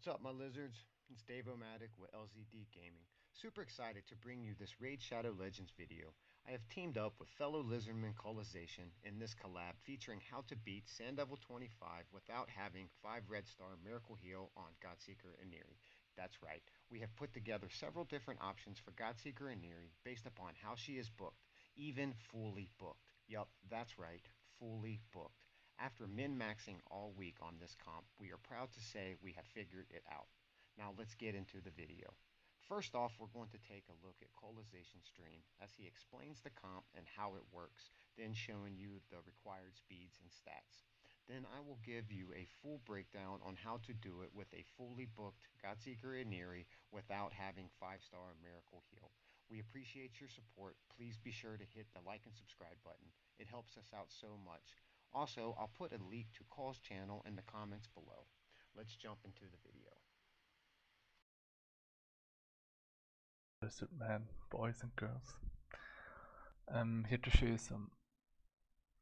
What's up, my lizards? It's Dave Omatic with LZD Gaming. Super excited to bring you this Raid Shadow Legends video. I have teamed up with fellow lizardman Cullization in this collab featuring how to beat Sand Devil 25 without having 5 red star Miracle Heal on Godseeker and Neri. That's right, we have put together several different options for Godseeker and Neri based upon how she is booked, even fully booked. Yup, that's right, fully booked. After min-maxing all week on this comp, we are proud to say we have figured it out. Now let's get into the video. First off, we're going to take a look at Cullization stream as he explains the comp and how it works, then showing you the required speeds and stats. Then I will give you a full breakdown on how to do it with a fully booked Godseeker and Neri without having 5-star Miracle Heal. We appreciate your support. Please be sure to hit the like and subscribe button. It helps us out so much. Also, I'll put a link to Call's channel in the comments below. Let's jump into the video. Lizard man, boys and girls. I'm here to show you some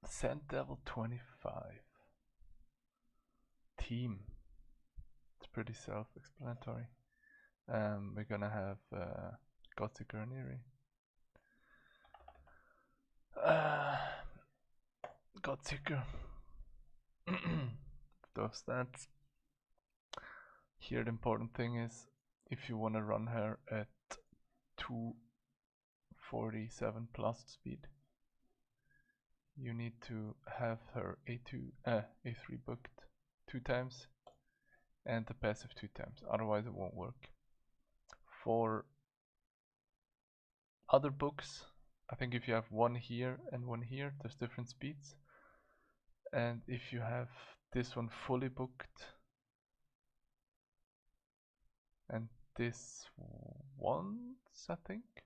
Sand Devil 25 team. It's pretty self-explanatory. We're gonna have Godseeker and Neri. Godseeker. Those stats. Here the important thing is if you wanna run her at 247 plus speed, you need to have her A3 booked 2 times and the passive 2 times, otherwise it won't work. For other books, I think if you have one here and one here, there's different speeds. And if you have this one fully booked and this once, I think,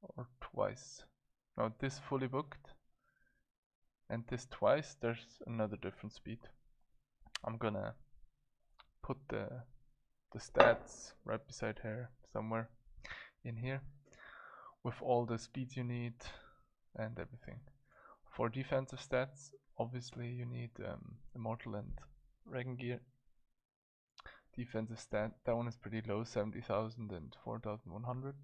or twice. No, this fully booked and this twice, there's another different speed. I'm gonna put the stats right beside her somewhere in here with all the speeds you need and everything. For defensive stats, obviously you need Immortal and Regen Gear. Defensive stat, that one is pretty low, 70,000 and 4,100.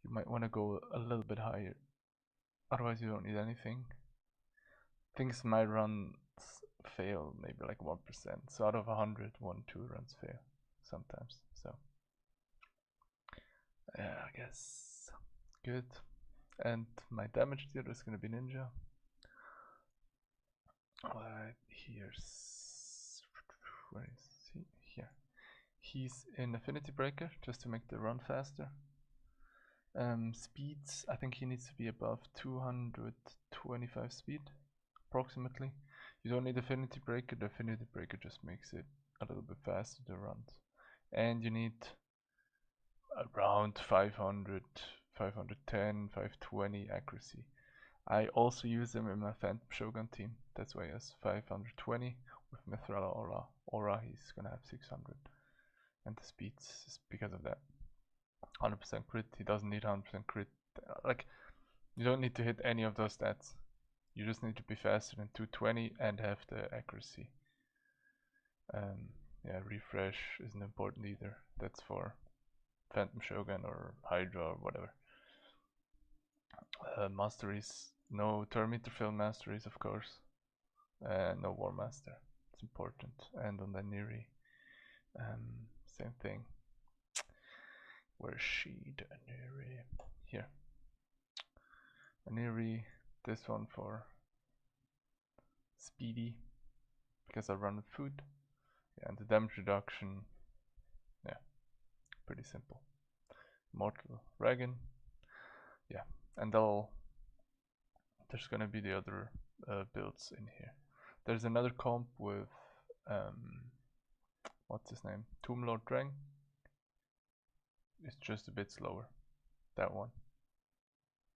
You might want to go a little bit higher, otherwise you don't need anything. Things might run fail, maybe like 1%, so out of 100, 1-2 runs fail sometimes, so yeah, I guess good. And my damage dealer is gonna be Ninja. Right, where is he? Here. He's in Affinity Breaker, just to make the run faster. Speeds, I think he needs to be above 225 speed, approximately. You don't need Affinity Breaker, the Affinity Breaker just makes it a little bit faster to run. And you need around 500, 510, 520 accuracy. I also use them in my Phantom Shogun team, that's why he has 520. With Mithril Aura he's gonna have 600. And the speeds is because of that. 100% crit, he doesn't need 100% crit. Like, you don't need to hit any of those stats. You just need to be faster than 220 and have the accuracy. Yeah, refresh isn't important either. That's for Phantom Shogun or Hydra or whatever. Masteries, no Terminator Film masteries, of course. No War Master, it's important. And on the Neri, same thing. Where's she? The Neri. Here. Neri, this one for speedy, because I run with food. Yeah, and the damage reduction, yeah, pretty simple. Mortal Regen, yeah, and there's gonna be the other builds in here. There's another comp with, what's his name? Tomb Lord Drang. It's just a bit slower, that one,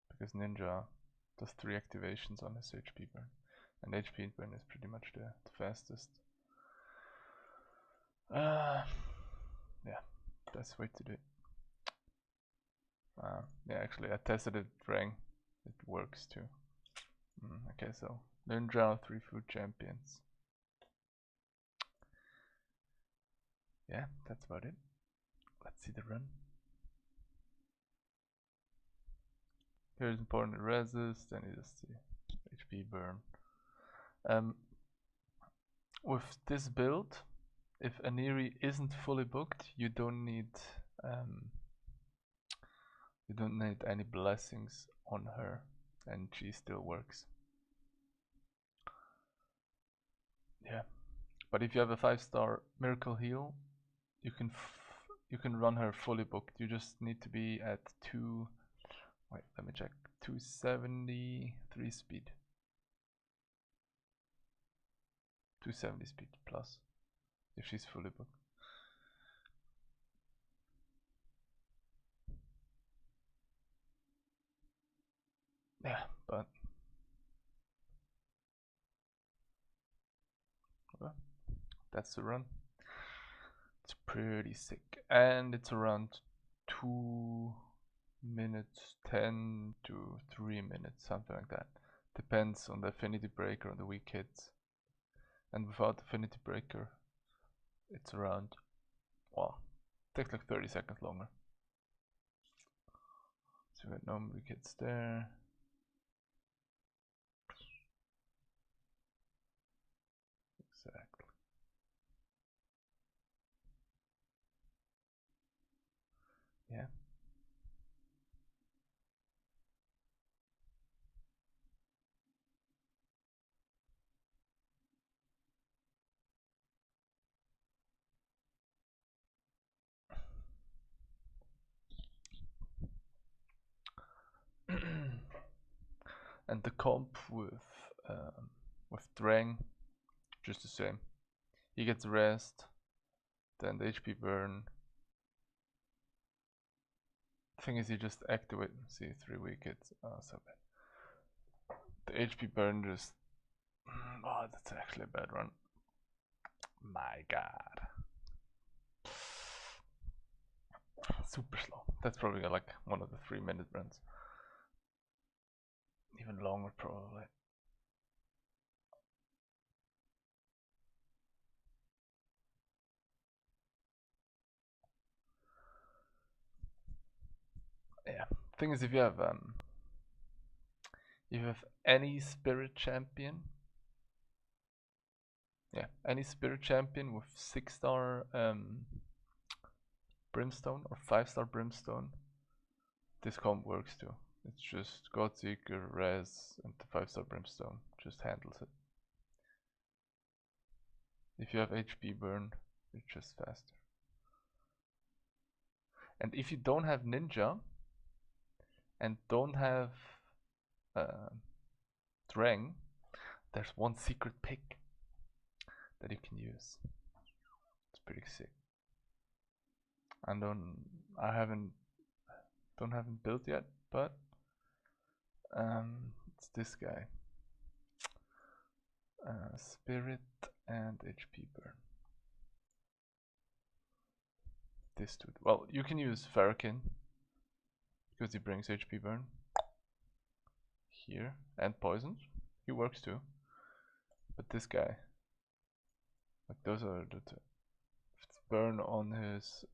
because Ninja does 3 activations on his HP burn, and HP burn is pretty much the fastest. Yeah, best way to do it. Yeah, actually I tested it, Drang, it works too. Okay, so Ninja, 3 food champions. yeah, that's about it. Let's see the run. Here's important resist, then you just see HP burn. With this build, if Aniri isn't fully booked, you don't need any blessings on her, and she still works. Yeah, but if you have a 5-star miracle heal, you can run her fully booked. You just need to be at 2. Wait, let me check. 273 speed. 270 speed plus, if she's fully booked. Yeah, but well, that's the run. It's pretty sick, and it's around 2 minutes 10 to 3 minutes, something like that. Depends on the affinity breaker on the weak hits. And without affinity breaker, it's around, well, it takes like 30 seconds longer. So we got no weak hits there. Exactly. Yeah. And the comp with Drang, just the same. He gets rest, then the HP burn. Thing is, you just activate. See, 3 weak hits. Oh, so bad. The HP burn just. Oh, that's actually a bad run. My god. Super slow. That's probably like one of the 3-minute runs. Even longer, probably. Yeah. Thing is, if you have any spirit champion, yeah, any spirit champion with 6-star brimstone or 5-star brimstone, this comp works too. It's just Godseeker, Res, and the 5-star brimstone just handles it. If you have HP burn, it's just faster. And if you don't have ninja and don't have Drang, there's one secret pick that you can use. It's pretty sick. I haven't built yet, but it's this guy. Spirit and HP burn. This dude. Well, you can use Farrakin because he brings HP burn here and poisons. He works too. But this guy, like those are the two. Burn on his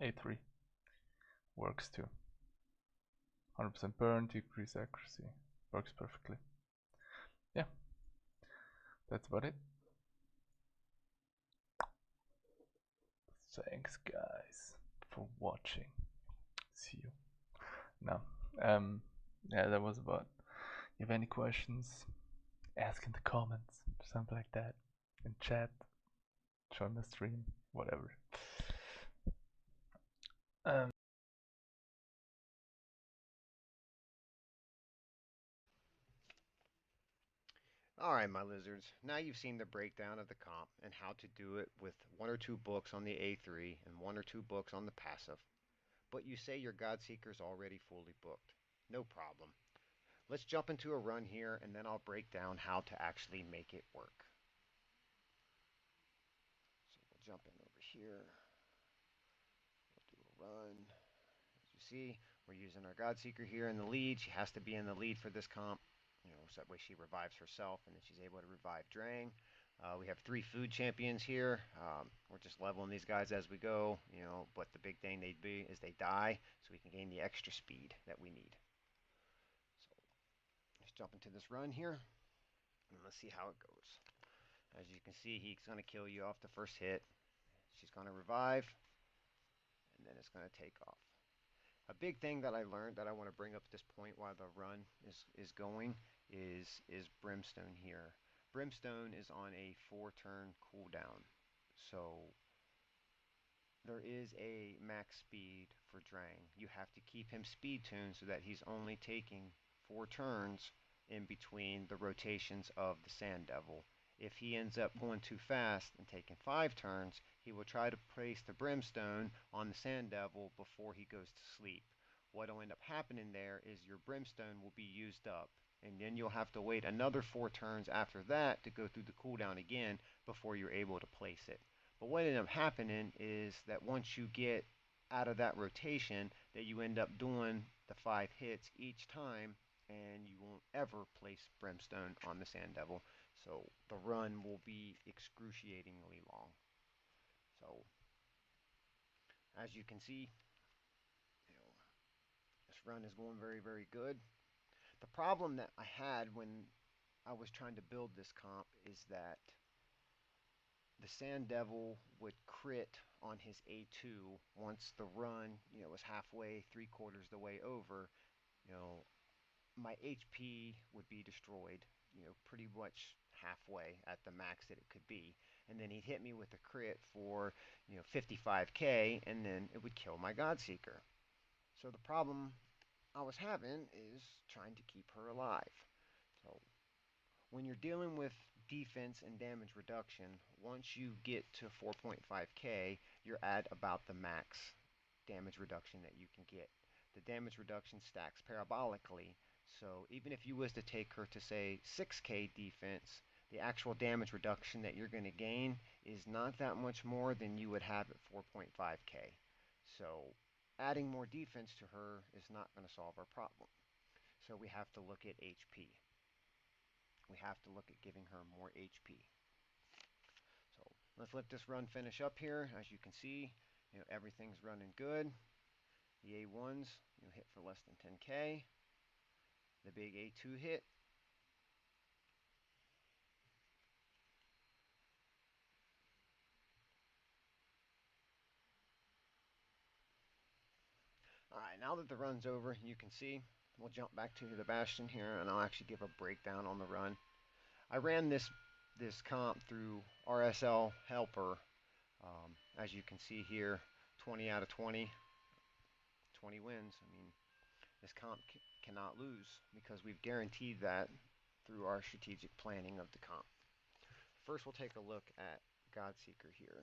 A3 works too. 100% burn, decrease accuracy. Works perfectly. Yeah, that's about it. Thanks guys for watching. See you. Now, yeah, that was about. You have any questions? Ask in the comments, something like that. In chat, join the stream, whatever. Alright, my lizards, now you've seen the breakdown of the comp and how to do it with 1 or 2 books on the A3 and 1 or 2 books on the passive. But you say your Godseeker's already fully booked. No problem. Let's jump into a run here and then I'll break down how to actually make it work. So we'll jump in over here. We'll do a run. As you see, we're using our Godseeker here in the lead. She has to be in the lead for this comp. So that way she revives herself and then she's able to revive Drang. We have 3 food champions here. We're just leveling these guys as we go, but the big thing they'd be is they die, so we can gain the extra speed that we need. So let's jump into this run here, and let's see how it goes. As you can see, he's going to kill you off the first hit. She's going to revive, and then it's going to take off. A big thing that I learned that I want to bring up at this point while the run is going is Brimstone here. Brimstone is on a 4-turn cooldown, so there is a max speed for Drang. You have to keep him speed tuned so that he's only taking 4 turns in between the rotations of the Sand Devil. If he ends up going too fast and taking 5 turns, he will try to place the Brimstone on the Sand Devil before he goes to sleep. What will end up happening there is your Brimstone will be used up, and then you'll have to wait another 4 turns after that to go through the cooldown again before you're able to place it. But what ended up happening is that once you get out of that rotation, that you end up doing the 5 hits each time, and you won't ever place Brimstone on the Sand Devil. So the run will be excruciatingly long. So as you can see, this run is going very, very good. The problem that I had when I was trying to build this comp is that the Sand Devil would crit on his A2 once the run, was halfway, 3/4 the way over. You know, my HP would be destroyed, pretty much halfway at the max that it could be. And then he'd hit me with a crit for, 55k, and then it would kill my Godseeker. So the problem I was having is trying to keep her alive. So when you're dealing with defense and damage reduction, once you get to 4.5k, you're at about the max damage reduction that you can get. The damage reduction stacks parabolically, so even if you was to take her to say 6k defense, the actual damage reduction that you're going to gain is not that much more than you would have at 4.5k. So adding more defense to her is not going to solve our problem. So we have to look at HP. We have to look at giving her more HP. So let's let this run finish up here. As you can see, everything's running good. The A1s hit for less than 10k. The big A2 hit. Alright, now that the run's over, you can see, we'll jump back to the Bastion here, and I'll actually give a breakdown on the run. I ran this comp through RSL Helper. As you can see here, 20 out of 20. 20 wins. I mean, this comp cannot lose because we've guaranteed that through our strategic planning of the comp. First, we'll take a look at Godseeker here.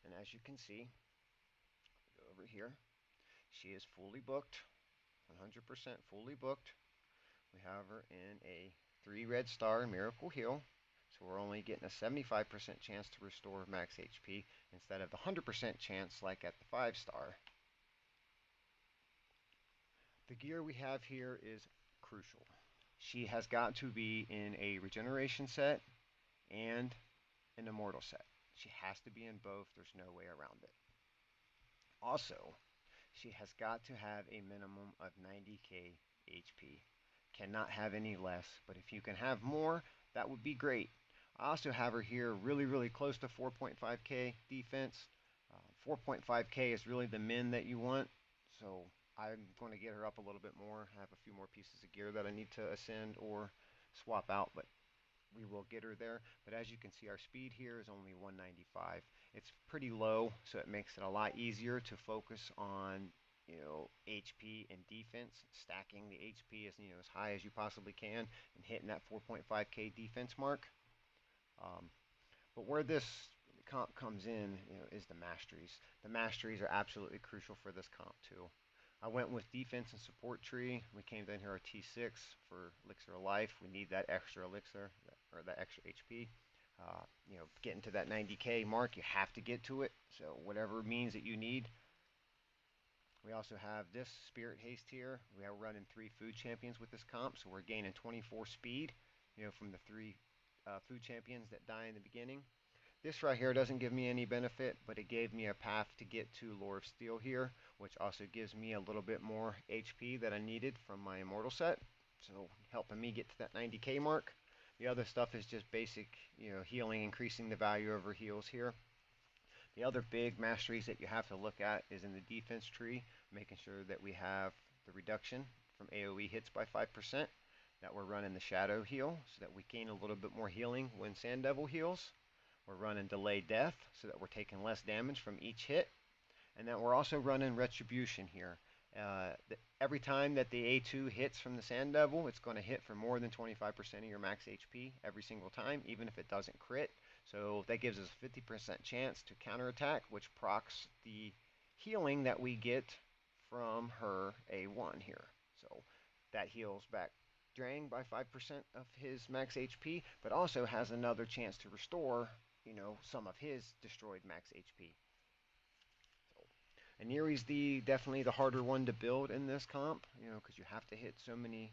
And as you can see, go over here, she is fully booked, 100% fully booked. We have her in a 3 red star miracle heal, so we're only getting a 75% chance to restore max HP instead of the 100% chance like at the 5 star. The gear we have here is crucial. She has got to be in a regeneration set and an immortal set. She has to be in both. There's no way around it. Also, she has got to have a minimum of 90k HP. Cannot have any less, but if you can have more, that would be great. I also have her here really, really close to 4.5k defense. 4.5k is really the min that you want, so I'm going to get her up a little bit more. I have a few more pieces of gear that I need to ascend or swap out, but we will get her there. But as you can see, our speed here is only 195. It's pretty low, so it makes it a lot easier to focus on HP and defense, stacking the HP as high as you possibly can and hitting that 4.5k defense mark. But where this comp comes in is the masteries. The masteries are absolutely crucial for this comp too. I went with defense and support tree. We came down here our T6 for elixir of life. We need that extra elixir or that extra HP. Getting to that 90k mark, you have to get to it. So whatever means that you need. We also have this Spirit Haste here. We are running 3 food champions with this comp, so we're gaining 24 speed. from the 3 food champions that die in the beginning. This right here doesn't give me any benefit, but it gave me a path to get to Lore of Steel here, which also gives me a little bit more HP that I needed from my Immortal set, so helping me get to that 90k mark. The other stuff is just basic, healing, increasing the value of her heals here. The other big masteries that you have to look at is in the defense tree, making sure that we have the reduction from AoE hits by 5%, that we're running the Shadow heal so that we gain a little bit more healing when Sand Devil heals. We're running Delay Death so that we're taking less damage from each hit, and that we're also running Retribution here. Every time that the A2 hits from the Sand Devil, it's going to hit for more than 25% of your max HP every single time, even if it doesn't crit. So that gives us a 50% chance to counterattack, which procs the healing that we get from her A1 here. So that heals back Drang by 5% of his max HP, but also has another chance to restore, some of his destroyed max HP. So, and Neri's definitely the harder one to build in this comp, because you have to hit so many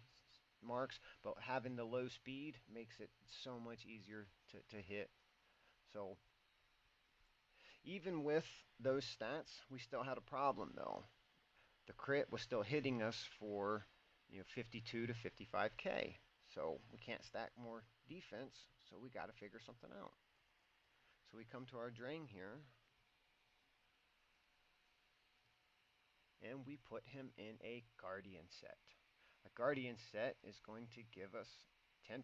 marks, but having the low speed makes it so much easier to hit. So even with those stats, we still had a problem though. The crit was still hitting us for 52 to 55k. So we can't stack more defense, so we got to figure something out. So we come to our drain here, and we put him in a Guardian set. A Guardian set is going to give us 10%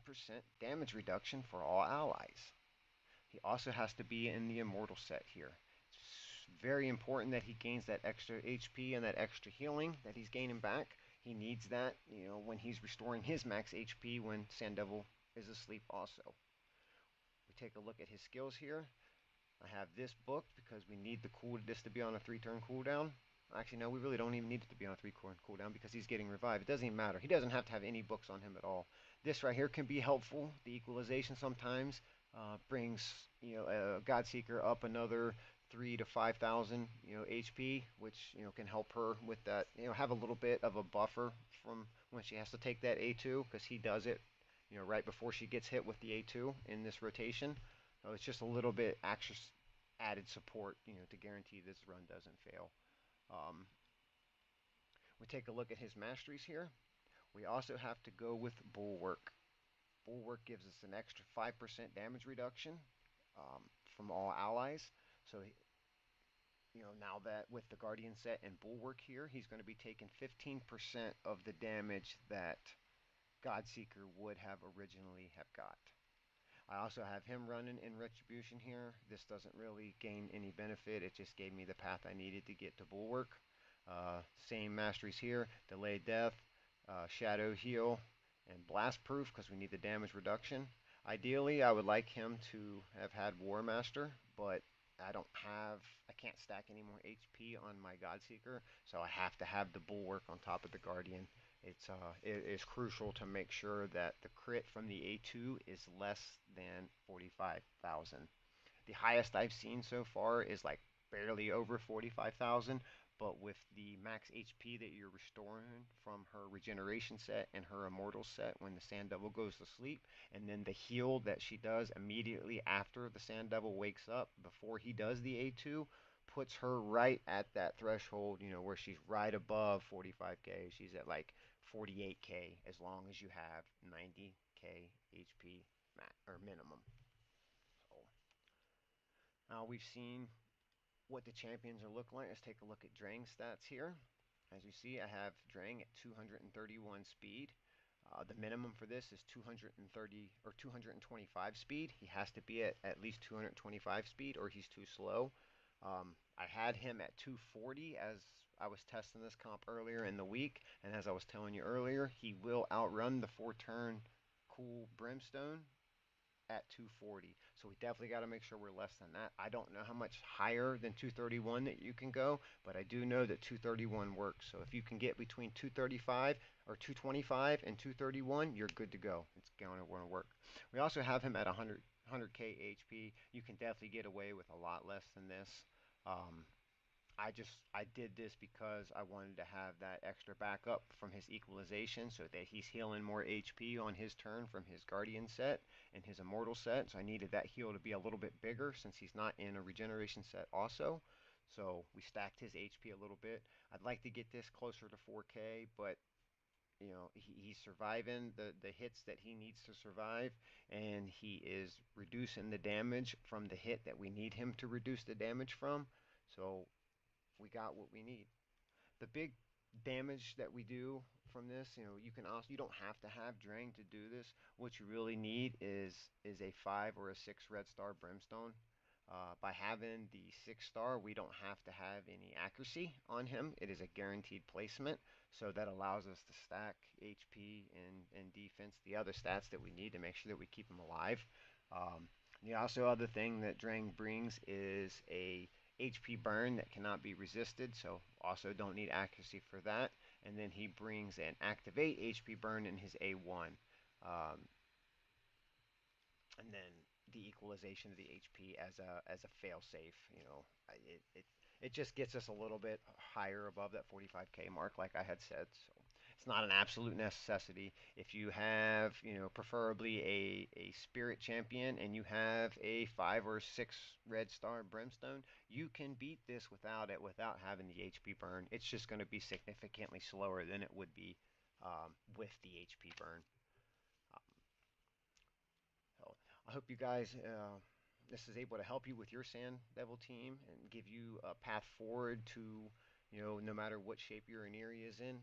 damage reduction for all allies. He also has to be in the Immortal set here. It's very important that he gains that extra HP and that extra healing that he's gaining back. He needs that, when he's restoring his max HP when Sand Devil is asleep also. We take a look at his skills here. I have this booked because we need this to be on a 3-turn cooldown. Actually, no, we really don't even need it to be on a 3-turn cooldown because he's getting revived. It doesn't even matter. He doesn't have to have any books on him at all. This right here can be helpful. The equalization sometimes brings Godseeker up another 3 to 5,000 HP, which can help her with that. Have a little bit of a buffer from when she has to take that A2, because he does it right before she gets hit with the A2 in this rotation. So it's just a little bit extra added support to guarantee this run doesn't fail. We take a look at his masteries here. We also have to go with Bulwark. Bulwark gives us an extra 5% damage reduction from all allies. So, now that with the Guardian set and Bulwark here, he's going to be taking 15% of the damage that Godseeker would have originally have got. I also have him running in Retribution here. This doesn't really gain any benefit. It just gave me the path I needed to get to Bulwark. Same masteries here. Delayed Death, Shadow Heal, and Blast Proof because we need the damage reduction. Ideally, I would like him to have had War Master, but I can't stack any more HP on my Godseeker, so I have to have the Bulwark on top of the Guardian. It is crucial to make sure that the crit from the A2 is less than 45,000. The highest I've seen so far is like barely over 45,000, but with the max HP that you're restoring from her regeneration set and her immortal set when the Sand Devil goes to sleep, and then the heal that she does immediately after the Sand Devil wakes up before he does the A2, puts her right at that threshold, where she's right above 45k. She's at like 48k as long as you have 90k HP or minimum. So now we've seen what the champions are looking like. Let's take a look at Drang stats here. As you see, I have Drang at 231 speed. The minimum for this is 230 or 225 speed. He has to be at least 225 speed or he's too slow. I had him at 240 as I was testing this comp earlier in the week, and as I was telling you earlier, he will outrun the 4-turn cool Brimstone at 240. So we definitely got to make sure we're less than that. I don't know how much higher than 231 that you can go, but I do know that 231 works. So if you can get between 235 or 225 and 231, you're good to go. It's going to work. We also have him at 100k HP. You can definitely get away with a lot less than this. I did this because I wanted to have that extra backup from his equalization so that he's healing more HP on his turn from his Guardian set and his Immortal set. So I needed that heal to be a little bit bigger since he's not in a regeneration set also. So we stacked his HP a little bit. I'd like to get this closer to 4K, but he's surviving the hits that he needs to survive, and he is reducing the damage from the hit that we need him to reduce the damage from. So we got what we need. The big damage that we do from this, you don't have to have Drang to do this. What you really need is a 5 or a 6 red star brimstone. By having the 6 star, we don't have to have any accuracy on him. It is a guaranteed placement, so that allows us to stack HP and defense, the other stats that we need to make sure that we keep him alive. Um, the also other thing that Drang brings is a HP burn that cannot be resisted, so also don't need accuracy for that. And then he brings an activate HP burn in his A1. Um, and then the equalization of the HP as a fail safe. It just gets us a little bit higher above that 45k mark, like I had said. So it's not an absolute necessity. If you have, preferably a spirit champion and you have a 5 or 6 red star brimstone, you can beat this without having the HP burn. It's just going to be significantly slower than it would be with the HP burn. So I hope you guys, this is able to help you with your Sand Devil team and give you a path forward to, no matter what shape your Aniri is in,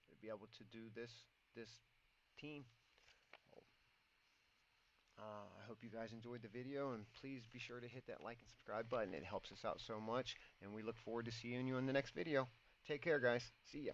to be able to do this team. I hope you guys enjoyed the video, and please be sure to hit that like and subscribe button. It helps us out so much, and we look forward to seeing you in the next video. Take care, guys. See ya.